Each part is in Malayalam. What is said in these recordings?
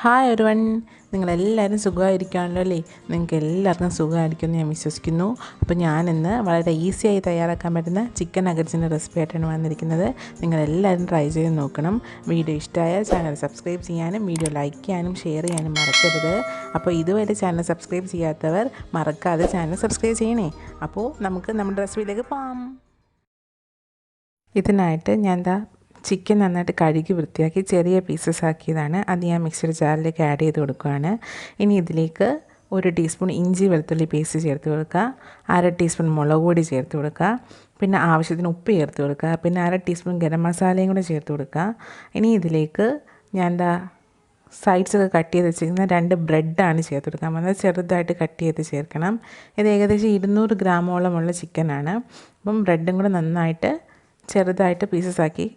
ഹായ് ഒരുവൺ, നിങ്ങളെല്ലാവരും സുഖമായിരിക്കുകയാണല്ലോ അല്ലേ? നിങ്ങൾക്ക് എല്ലാവർക്കും സുഖമായിരിക്കുമെന്ന് ഞാൻ വിശ്വസിക്കുന്നു. അപ്പോൾ ഞാനിന്ന് വളരെ ഈസിയായി തയ്യാറാക്കാൻ പറ്റുന്ന ചിക്കൻ നഗറ്റ്സിൻ്റെ റെസിപ്പി ആയിട്ടാണ് വന്നിരിക്കുന്നത്. നിങ്ങളെല്ലാവരും ട്രൈ ചെയ്ത് നോക്കണം. വീഡിയോ ഇഷ്ടമായാൽ ചാനൽ സബ്സ്ക്രൈബ് ചെയ്യാനും വീഡിയോ ലൈക്ക് ചെയ്യാനും ഷെയർ ചെയ്യാനും മറക്കരുത്. അപ്പോൾ ഇതുവരെ ചാനൽ സബ്സ്ക്രൈബ് ചെയ്യാത്തവർ മറക്കാതെ ചാനൽ സബ്സ്ക്രൈബ് ചെയ്യണേ. അപ്പോൾ നമുക്ക് നമ്മുടെ റെസിപ്പിയിലേക്ക് പോകാം. ഇതിനായിട്ട് ഞാൻ ചിക്കൻ നന്നായിട്ട് കഴുകി വൃത്തിയാക്കി ചെറിയ പീസസ് ആക്കിയതാണ്. അത് ഞാൻ മിക്സിയുടെ ജാറിലേക്ക് ആഡ് ചെയ്ത് കൊടുക്കുകയാണ്. ഇനി ഇതിലേക്ക് 1 ടീസ്പൂൺ ഇഞ്ചി വെളുത്തുള്ളി പേസ്റ്റ് ചേർത്ത് കൊടുക്കുക, 1/2 ടീസ്പൂൺ മുളക് പൊടി ചേർത്ത് കൊടുക്കുക, പിന്നെ ആവശ്യത്തിന് ഉപ്പ് ചേർത്ത് കൊടുക്കുക, പിന്നെ 1/2 ടീസ്പൂൺ ഗരം മസാലയും കൂടെ ചേർത്ത് കൊടുക്കുക. ഇനി ഇതിലേക്ക് ഞാൻ സൈഡ്സൊക്കെ കട്ട് ചെയ്ത് വെച്ചിരിക്കുന്ന 2 ബ്രെഡാണ് ചേർത്ത് കൊടുക്കാൻ പോകുന്നത്. ചെറുതായിട്ട് കട്ട് ചെയ്ത് ചേർക്കണം. ഇത് ഏകദേശം 200 ഗ്രാമോളമുള്ള ചിക്കനാണ്. അപ്പം ബ്രെഡും കൂടെ നന്നായിട്ട് ചെറുതായിട്ട് പീസസാക്കി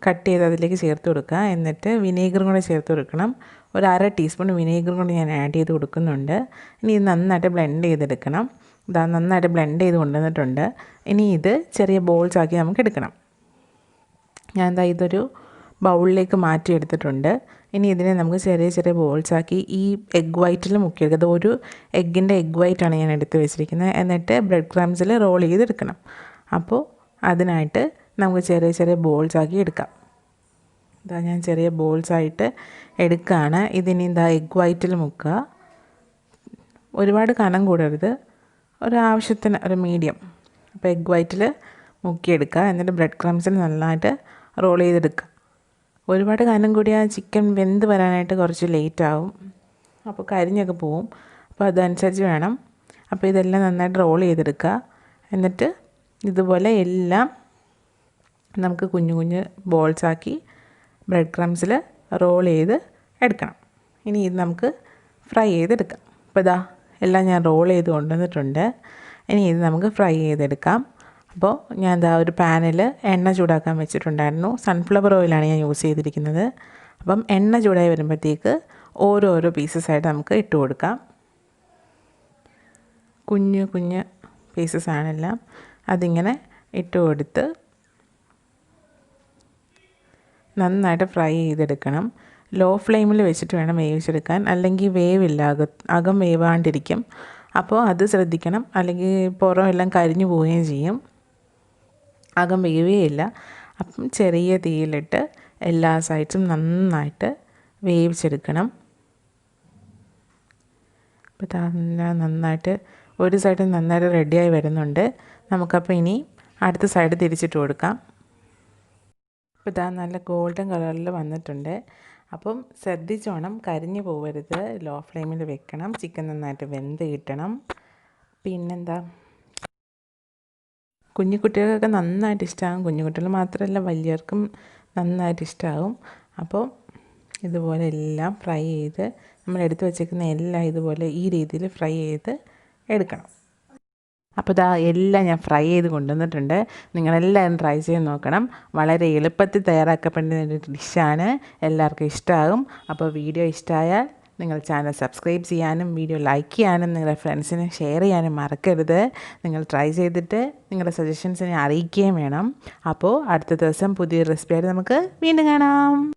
കട്ട് ചെയ്ത് അതിലേക്ക് ചേർത്ത് കൊടുക്കുക. എന്നിട്ട് വിനീഗറും കൂടെ ചേർത്ത് കൊടുക്കണം. 1/2 ടീസ്പൂൺ വിനീഗറും കൂടി ഞാൻ ആഡ് ചെയ്ത് കൊടുക്കുന്നുണ്ട്. ഇനി ഇത് നന്നായിട്ട് ബ്ലെൻഡ് ചെയ്തെടുക്കണം. നന്നായിട്ട് ബ്ലെൻഡ് ചെയ്ത് കൊണ്ടുവന്നിട്ടുണ്ട്. ഇനി ഇത് ചെറിയ ബോൾസ് ആക്കി നമുക്ക് എടുക്കണം. ഞാൻ ഇതൊരു ബൗളിലേക്ക് മാറ്റിയെടുത്തിട്ടുണ്ട്. ഇനി ഇതിനെ നമുക്ക് ചെറിയ ചെറിയ ബോൾസ് ആക്കി ഈ എഗ് വൈറ്റിൽ മുക്കിയെടുക്കുക. ഒരു എഗ്ഗിൻ്റെ എഗ് വൈറ്റാണ് ഞാൻ എടുത്ത് വെച്ചിരിക്കുന്നത്. എന്നിട്ട് ബ്രെഡ് ക്രംസിൽ റോൾ ചെയ്തെടുക്കണം. അപ്പോൾ അതിനായിട്ട് നമുക്ക് ചെറിയ ചെറിയ ബോൾസ് ആക്കി എടുക്കാം. ഞാൻ ചെറിയ ബോൾസായിട്ട് എടുക്കുകയാണ്. ഇതിനി എഗ് വൈറ്റിൽ മുക്കുക. ഒരുപാട് കനം കൂടരുത്, ഒരാവശ്യത്തിന് ഒരു മീഡിയം. അപ്പോൾ എഗ് വൈറ്റിൽ മുക്കിയെടുക്കുക. എന്നിട്ട് ബ്രെഡ് ക്രംസിൽ നന്നായിട്ട് റോൾ ചെയ്തെടുക്കുക. ഒരുപാട് കനം കൂടിയാൽ ചിക്കൻ വെന്ത് വരാനായിട്ട് കുറച്ച് ലേറ്റ് ആവും, അപ്പോൾ കരിഞ്ഞൊക്കെ പോവും. അപ്പോൾ അതനുസരിച്ച് വേണം. അപ്പോൾ ഇതെല്ലാം നന്നായിട്ട് റോൾ ചെയ്തെടുക്കുക. എന്നിട്ട് ഇതുപോലെ എല്ലാം നമുക്ക് കുഞ്ഞു കുഞ്ഞ് ബോൾസാക്കി ബ്രെഡ് ക്രംസിൽ റോൾ ചെയ്ത് എടുക്കണം. ഇനി ഇത് നമുക്ക് ഫ്രൈ ചെയ്തെടുക്കാം. അപ്പോൾ എല്ലാം ഞാൻ റോൾ ചെയ്ത് കൊണ്ടുവന്നിട്ടുണ്ട്. ഇനി ഇത് നമുക്ക് ഫ്രൈ ചെയ്തെടുക്കാം. അപ്പോൾ ഞാൻ ഒരു പാനിൽ എണ്ണ ചൂടാക്കാൻ വെച്ചിട്ടുണ്ടായിരുന്നു. സൺഫ്ലവർ ഓയിലാണ് ഞാൻ യൂസ് ചെയ്തിരിക്കുന്നത്. അപ്പം എണ്ണ ചൂടായി വരുമ്പോഴത്തേക്ക് ഓരോരോ പീസസായിട്ട് നമുക്ക് ഇട്ട് കൊടുക്കാം. കുഞ്ഞു കുഞ്ഞ് പീസസാണെല്ലാം. അതിങ്ങനെ ഇട്ട് കൊടുത്ത് നന്നായിട്ട് ഫ്രൈ ചെയ്തെടുക്കണം. ലോ ഫ്ലെയിമിൽ വെച്ചിട്ട് വേണം വേവിച്ചെടുക്കാൻ, അല്ലെങ്കിൽ വേവില്ല, അകം വേവാണ്ടിരിക്കും. അപ്പോൾ അത് ശ്രദ്ധിക്കണം, അല്ലെങ്കിൽ പുറം എല്ലാം കരിഞ്ഞു പോവുകയും ചെയ്യും, അകം വേവുകയില്ല. അപ്പം ചെറിയ തീയിലിട്ട് എല്ലാ സൈഡ്സും നന്നായിട്ട് വേവിച്ചെടുക്കണം. അപ്പോൾ നന്നായിട്ട് ഒരു സൈഡ് നന്നായിട്ട് റെഡിയായി വരുന്നുണ്ട്. നമുക്കപ്പോൾ ഇനി അടുത്ത സൈഡ് തിരിച്ചിട്ട് കൊടുക്കാം. അപ്പോൾ നല്ല ഗോൾഡൻ കളറിൽ വന്നിട്ടുണ്ട്. അപ്പം ശ്രദ്ധിച്ചോണം, കരിഞ്ഞു പോകരുത്. ലോ ഫ്ലെയിമിൽ വെക്കണം. ചിക്കൻ നന്നായിട്ട് വെന്ത് കിട്ടണം. പിന്നെന്താ, കുഞ്ഞു കുട്ടികൾക്കൊക്കെ നന്നായിട്ട് ഇഷ്ടമാകും. കുഞ്ഞു കുട്ടികൾ മാത്രമല്ല, വലിയവർക്കും നന്നായിട്ട് ഇഷ്ടമാകും. അപ്പോൾ ഇതുപോലെ എല്ലാം ഫ്രൈ ചെയ്ത് നമ്മൾ എടുത്ത് വെച്ചേക്കുന്ന എല്ലാം ഇതുപോലെ ഈ രീതിയിൽ ഫ്രൈ ചെയ്ത് എടുക്കണം. അപ്പോൾ എല്ലാം ഞാൻ ഫ്രൈ ചെയ്ത് കൊണ്ടുവന്നിട്ടുണ്ട്. നിങ്ങളെല്ലാവരും ട്രൈ ചെയ്ത് നോക്കണം. വളരെ എളുപ്പത്തിൽ തയ്യാറാക്കപ്പെടുന്ന ഒരു ഡിഷാണ്. എല്ലാവർക്കും ഇഷ്ടമാകും. അപ്പോൾ വീഡിയോ ഇഷ്ടമായാൽ നിങ്ങൾ ചാനൽ സബ്സ്ക്രൈബ് ചെയ്യാനും വീഡിയോ ലൈക്ക് ചെയ്യാനും നിങ്ങളുടെ ഫ്രണ്ട്സിന് ഷെയർ ചെയ്യാനും മറക്കരുത്. നിങ്ങൾ ട്രൈ ചെയ്തിട്ട് നിങ്ങളുടെ സജഷൻസിനെ അറിയിക്കുകയും വേണം. അപ്പോൾ അടുത്ത ദിവസം പുതിയൊരു റെസിപ്പിയായിട്ട് നമുക്ക് വീണ്ടും കാണാം.